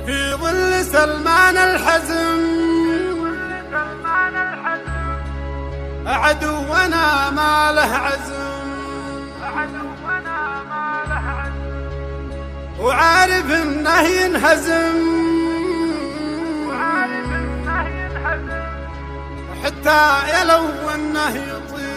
في ظل سلمان الحزم عدونا ما له عزم، وعارف انه ينهزم، حتى يلو انه يطير.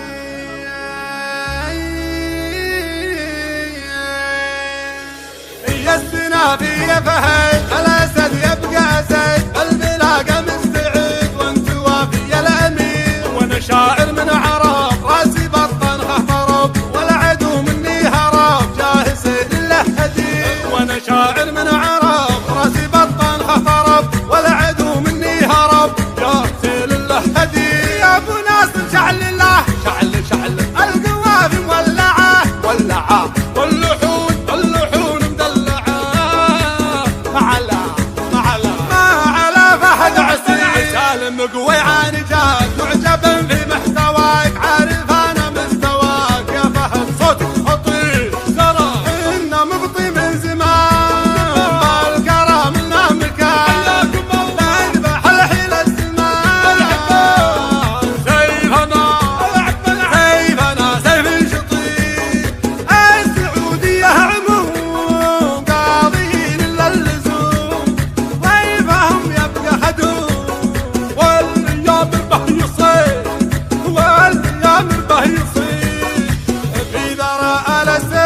السنافية فهد الاسد يبقى اسد، البلاقة مستعد وانت وافي الامير، وانا شاعر من عرب راسي بطن خرب، والعدو مني هرب جاه سيد له هدير، وانا شاعر من عرب راسي بطن خرب، والعدو مني هرب جاه سيد له هدير. يا ابو ناصر شعل الله شعل القوافي مولعه واللحون مقوي عانجات معجبا في محتواك، عارف انا مستواك يا فهد صوتك خطير، ترى انه مبطي من زمان، الكرم انه مكان لا يذبح الحين الزمان. سيفنا سيف شطير، السعودية عموم قاضين الا اللزوم، ضيفهم يبقى خدوم والأيام به يصير في ذراء الأسد.